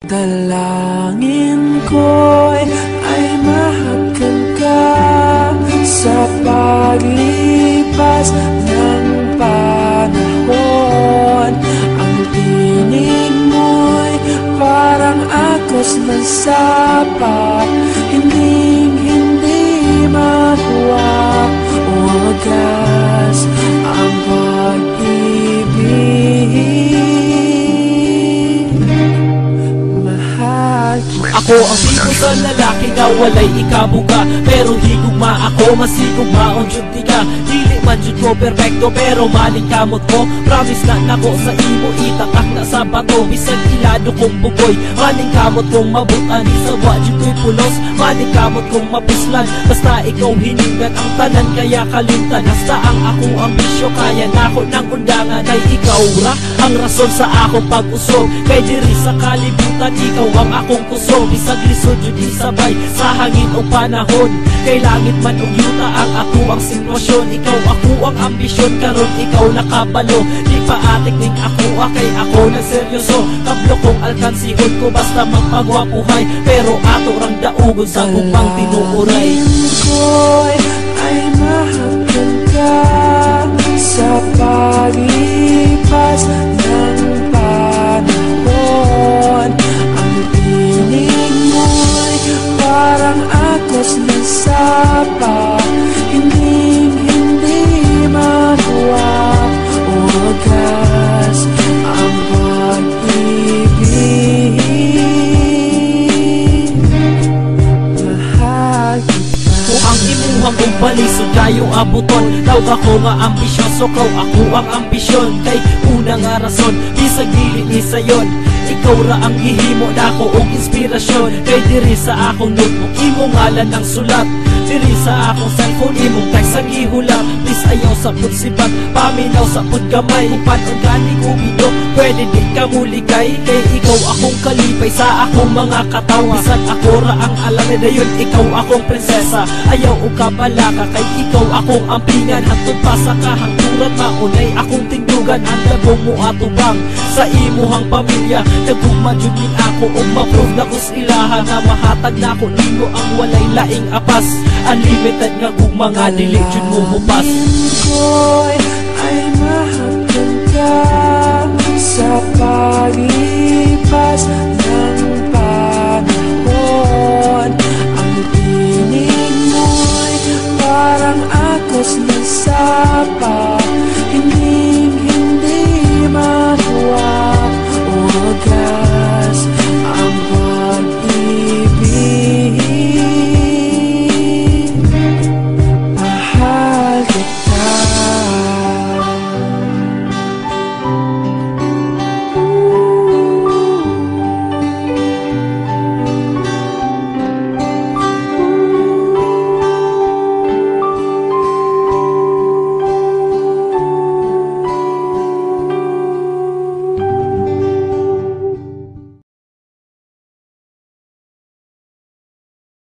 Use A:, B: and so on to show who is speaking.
A: Dalangin ko'y ay mahagkan ka sa paglipas ng panahon. Ang tinig mo'y parang agos ng sapa, hindi makuha o wagas ang pag-ibig. Mahal
B: ako ang tipo sa lalaki nga walay ikabuga, pero higugma ako, masigugmaon jud di ka. Dili man jud ko perfecto, pero maling-kamot ko. Promise na nako sa imo, itatak na sa bato. Bisag ilado kong bugoy, maling-kamot kong mabutan. Isawa jud ko'y pulos, maling-kamot kong mapuslan. Basta ikaw hiningan ang tanan, kaya kalimtan. Hasta ang akong ambisyo, kaya nako ng undangan. Kay ikaw ra ang rason sa akong pag-usog, kay diri sa kalibutan ikaw ang akong kusog. Bisag lisod jud isabay sa hangin o panahon, kay langit man ug yuta ang ako ang sitwasyon. Ikaw ako ang ambisyon, karon ikaw nakabalo. Di pa atik ning ako kay ako na seryoso. Kablo kong alkansihon ko basta magpagwapuhay, pero ato rang daugon sa kupang tinuuray.
A: ko'y ay mahagkan ka sa paglipas ng panahon. Ang tinig mo'y parang agos ng sapa, hindi makuha o wagas ang pag-ibig. Mahal kita.
B: Kung ang imuhang kong balisod kayo abuton, daw ako nga ambisyoso, kaw ako ang ambisyon. Kay una nga rason, bisag dili ni sayon, ikaw ra ang gihimo nako og inspirasyon. Kay diri sa akong notebook imo ngalan ang sulat, diri sa akong cellphone imong text ang ihulap. Please ayaw sa pagsibat, paminaw sa pagkamay. Kung panon gani umido, pwede di ka muligay. Kay ikaw akong kalipay sa akong mga katawa. Bisag ako ra ang alam na yun, ikaw akong prinsesa. Ayaw o kabalaka, kay ikaw akong ampingan. Hantod pa sa kahangturan, maunay akong tingdugan. Ang labong mo atubang sa imuhang pamilya. Nagugma jud min ako o ma-prove na kus ilaha, na mahatag na ko nimo ang walay laing apas. Unlimited nga gugma nga dili jud mo mupas.
A: Ko'y ay mahagkan ka sa paglipas